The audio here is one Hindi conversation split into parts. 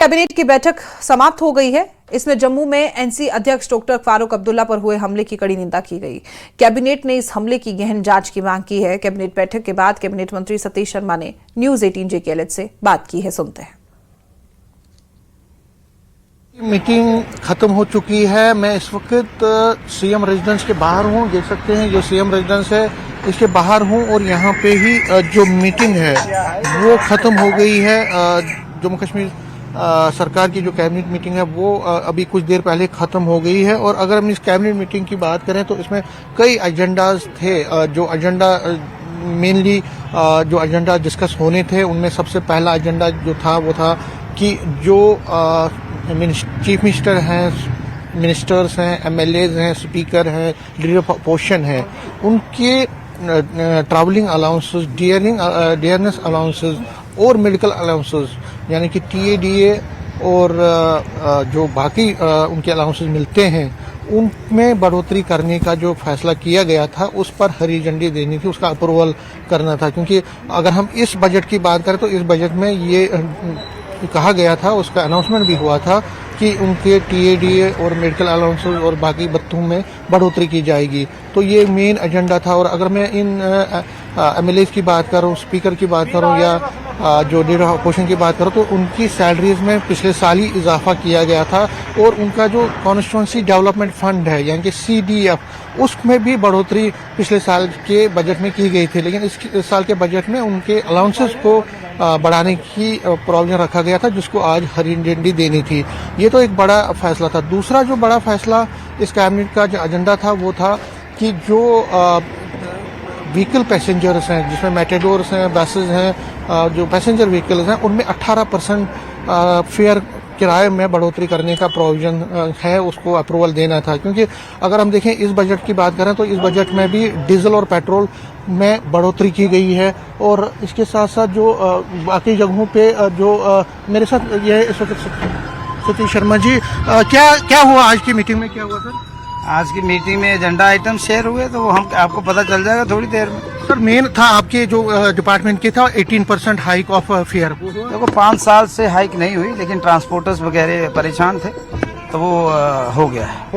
कैबिनेट की बैठक समाप्त हो गई है। इसमें जम्मू में एनसी अध्यक्ष डॉक्टर फारूक अब्दुल्ला पर हुए हमले की कड़ी निंदा की गई। कैबिनेट ने इस हमले की गहन जांच की मांग की है। कैबिनेट बैठक के बाद कैबिनेट मंत्री सतीश शर्मा ने न्यूज 18 JKLH से बात की है, सुनते हैं। मीटिंग खत्म हो चुकी है। मैं इस वक्त सीएम रेजिडेंस के बाहर हूँ। देख सकते हैं जो सीएम रेजिडेंस है इसके बाहर हूँ और यहाँ पे ही जो मीटिंग है वो खत्म हो गई है। जम्मू कश्मीर सरकार की जो कैबिनेट मीटिंग है वो अभी कुछ देर पहले खत्म हो गई है। और अगर हम इस कैबिनेट मीटिंग की बात करें तो इसमें कई एजेंडाज थे। जो एजेंडा मेनली जो एजेंडा डिस्कस होने थे उनमें सबसे पहला एजेंडा जो था वो था कि जो चीफ मिनिस्टर हैं, मिनिस्टर्स हैं, एमएलएज हैं, स्पीकर हैं, लीडर ऑफ अपोजिशन हैं, उनके ट्रैवलिंग अलाउंसेस, डियरनेस अलाउंसेस और मेडिकल अलाउंसेस यानी कि टीएडीए और जो बाकी उनके अलाउंसेस मिलते हैं उनमें बढ़ोतरी करने का जो फैसला किया गया था उस पर हरी झंडी देनी थी, उसका अप्रूवल करना था। क्योंकि अगर हम इस बजट की बात करें तो इस बजट में ये कहा गया था, उसका अनाउंसमेंट भी हुआ था कि उनके टीएडीए और मेडिकल अलाउंसेस और बाकी भत्तों में बढ़ोतरी की जाएगी। तो ये मेन एजेंडा था। और अगर मैं इन एमएलएज की बात करूं, स्पीकर की बात करूं या जो लीडर ऑफ अपोजिशन की बात करूं तो उनकी सैलरीज में पिछले साल ही इजाफा किया गया था। और उनका जो कॉन्स्टिट्यूंसी डेवलपमेंट फंड है यानी कि CDF उसमें भी बढ़ोतरी पिछले साल के बजट में की गई थी। लेकिन इस साल के बजट में उनके अलाउंसेस को बढ़ाने की प्रोविजन रखा गया था जिसको आज हरी झंडी देनी थी। ये तो एक बड़ा फैसला था। दूसरा जो बड़ा फैसला इस कैबिनेट का जो एजेंडा था वो था कि जो व्हीकल पैसेंजर्स हैं जिसमें मेटाडोर्स हैं, बसेस हैं, जो पैसेंजर व्हीकल्स हैं उनमें 18% फेयर किराए में बढ़ोतरी करने का प्रोविजन है, उसको अप्रूवल देना था। क्योंकि अगर हम देखें इस बजट की बात करें तो इस बजट में भी डीजल और पेट्रोल में बढ़ोतरी की गई है। और इसके साथ साथ जो बाकी जगहों पे जो मेरे साथ ये सतीश शर्मा जी, क्या हुआ आज की मीटिंग में, क्या हुआ सर? आज की मीटिंग में एजेंडा आइटम शेयर हुए तो वो हम आपको पता चल जाएगा थोड़ी देर में। सर मेन था आपके जो डिपार्टमेंट के था 18% हाइक ऑफ फेयर। देखो 5 साल से हाइक नहीं हुई लेकिन ट्रांसपोर्टर्स वगैरह परेशान थे तो वो हो गया है।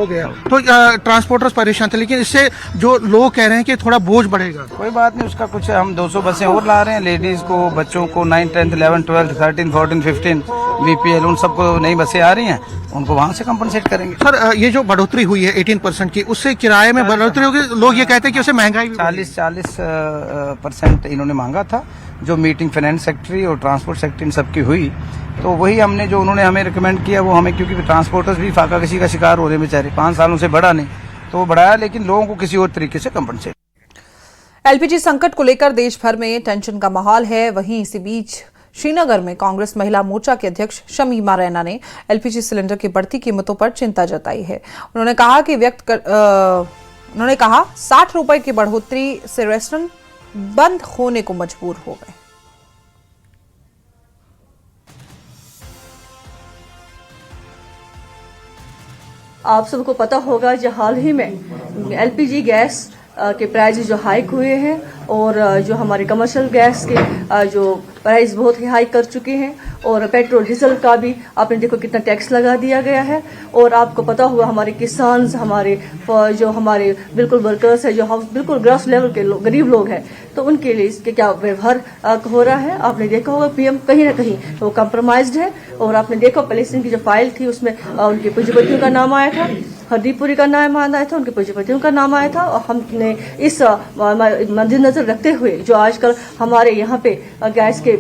तो ट्रांसपोर्टर्स परेशान थे लेकिन इससे जो लोग कह रहे हैं कि थोड़ा बोझ बढ़ेगा। कोई बात नहीं, उसका कुछ हम 200 बसें और ला रहे हैं। लेडीज को, बच्चों को 9, 10, 11, 12, 13, 14, 15 BPL उन सबको नई बसें आ रही हैं, उनको वहां से कंपनसेट करेंगे। सर ये जो बढ़ोतरी हुई है 18% की, उससे किराए में बढ़ोतरी होगी। लोग ये कहते हैं कि उससे महंगाई 40% इन्होंने मांगा था। जो मीटिंग फाइनेंस सेक्रेटरी और ट्रांसपोर्ट सेक्रेटरी सबकी हुई तो वही हमने जो उन्होंने हमें रिकमेंड किया वो हमें, क्योंकि ट्रांसपोर्टर्स भी फाका किसी का शिकार हो रहे बेचारे, 5 सालों से बढ़ा नहीं तो वो बढ़ाया लेकिन लोगों को किसी और तरीके से कंपनसेट। LPG संकट को लेकर देश भर में टेंशन का माहौल है। वहीं इसी बीच श्रीनगर में कांग्रेस महिला मोर्चा के अध्यक्ष शमीमा रैना ने LPG सिलेंडर की बढ़ती कीमतों पर चिंता जताई है। उन्होंने कहा 60 रुपए की बढ़ोतरी से रेस्टोरेंट बंद होने को मजबूर हो गए। आप सबको पता होगा जो हाल ही में LPG गैस के प्राइस जो हाइक हुए हैं और जो हमारे कमर्शियल गैस के जो प्राइस बहुत ही हाई कर चुके हैं और पेट्रोल डीजल का भी आपने देखो कितना टैक्स लगा दिया गया है। और आपको पता हुआ हमारे किसान, हमारे जो हमारे बिल्कुल वर्कर्स है, जो बिल्कुल ग्रास लेवल के गरीब लोग हैं, तो उनके लिए इसके क्या व्यवहार हो रहा है। आपने देखा होगा PM कहीं ना कहीं वो कॉम्प्रोमाइज्ड है। और आपने देखा पैलेस्टीन की जो फाइल थी उसमें उनके पूंजीपतियों का नाम आया था, हरदीपुरी का नाम आया था, उनके पूंजीपतियों का नाम आया था। और हमने इस मद्देनजर रखते हुए जो आजकल हमारे यहाँ पे गैस के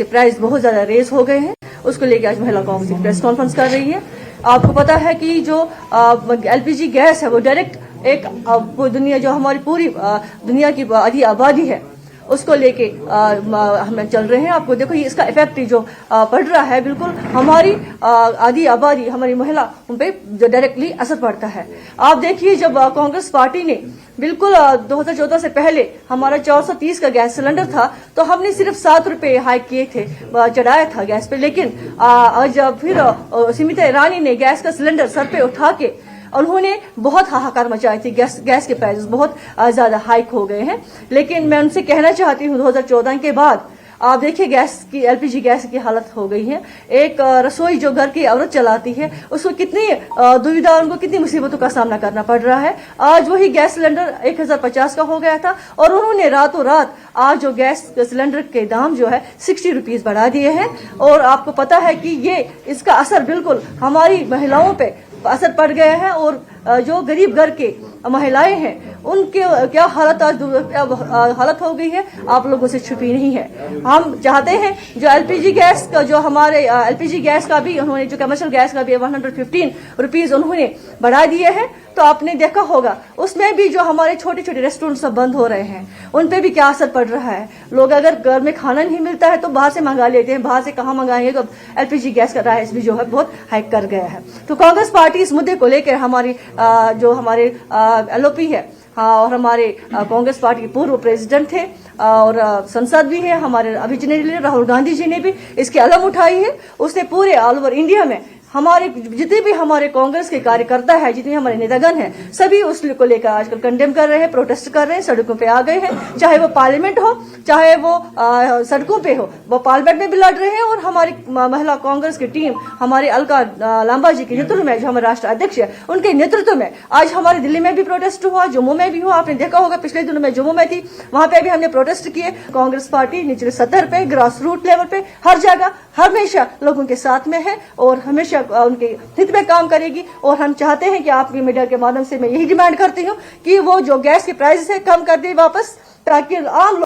प्राइस बहुत ज्यादा रेस हो गए हैं, उसको लेकर आज महिला कांग्रेस प्रेस कॉन्फ्रेंस कर रही है। आपको पता है कि जो LPG गैस है वो डायरेक्ट एक दुनिया जो हमारी पूरी दुनिया की आधी आबादी है उसको लेके हम चल रहे हैं। आपको देखो ये इसका इफेक्ट जो पड़ रहा है बिल्कुल हमारी आधी आबादी, हमारी महिला उन पे जो डायरेक्टली असर पड़ता है। आप देखिए जब कांग्रेस पार्टी ने बिल्कुल 2014 से पहले हमारा 430 का गैस सिलेंडर था तो हमने सिर्फ 7 रुपए हाइक किए थे, चढ़ाया था गैस पे। लेकिन आज फिर स्मृति ईरानी ने गैस का सिलेंडर सर पे उठा के उन्होंने बहुत हाहाकार मचाई थी। गैस के प्राइस बहुत ज्यादा हाइक हो गए हैं। लेकिन मैं उनसे कहना चाहती हूँ 2014 के बाद आप देखिए गैस की, एलपीजी गैस की हालत हो गई है। एक रसोई जो घर की औरत चलाती है उसको कितनी दुविधा, उनको कितनी मुसीबतों का सामना करना पड़ रहा है। आज वही गैस सिलेंडर 1050 का हो गया था और उन्होंने रातों रात आज जो गैस सिलेंडर के दाम जो है 60 रुपीज बढ़ा दिए हैं। और आपको पता है कि ये इसका असर बिल्कुल हमारी महिलाओं पे असर पड़ गया है और जो गरीब घर के महिलाएं हैं उनके क्या हालत हालत हो गई है आप लोगों से छुपी नहीं है। हम चाहते हैं जो एलपीजी गैस का, जो हमारे एलपीजी गैस का भी उन्होंने, जो कमर्शियल गैस का भी 115 रुपीज उन्होंने बढ़ा दिए हैं, तो आपने देखा होगा उसमें भी जो हमारे छोटे छोटे रेस्टोरेंट सब बंद हो रहे हैं उन पे भी क्या असर पड़ रहा है। लोग अगर घर में खाना नहीं मिलता है तो बाहर से मंगा लेते हैं, बाहर से कहाँ मंगाएंगे, तो एलपीजी गैस का प्राइस भी जो है बहुत हाइक कर गया है। तो कांग्रेस पार्टी इस मुद्दे को लेकर हमारी जो हमारे एलओपी है और हमारे कांग्रेस पार्टी के पूर्व प्रेसिडेंट थे और संसद भी है, हमारे अभिजीत लीडर राहुल गांधी जी ने भी इसकी अलम उठाई है। उसने पूरे ऑल ओवर इंडिया में हमारे जितने भी हमारे कांग्रेस के कार्यकर्ता है, जितने हमारे नेतागण हैं, सभी उसको लेकर आजकल कंडेम कर रहे हैं, प्रोटेस्ट कर रहे हैं, सड़कों पे आ गए हैं। चाहे वो पार्लियामेंट हो, चाहे वो सड़कों पे हो, वो पार्लियामेंट में भी लड़ रहे हैं। और हमारी महिला कांग्रेस की टीम हमारे अलका लांबा जी के नेतृत्व में, जो हमारे राष्ट्र अध्यक्ष है, उनके नेतृत्व में आज हमारे दिल्ली में भी प्रोटेस्ट हुआ, जम्मू में भी हुआ। आपने देखा होगा पिछले दिनों में जम्मू में थी, वहां पे भी हमने प्रोटेस्ट किए। कांग्रेस पार्टी निचले सतह पे, ग्रास रूट लेवल पे, हर जगह हमेशा लोगों के साथ में है और हमेशा उनके हित में काम करेगी। और हम चाहते हैं कि आपकी मीडिया के माध्यम से मैं यही डिमांड करती हूँ कि वो जो गैस के प्राइस है कम कर दे वापस, ताकि आम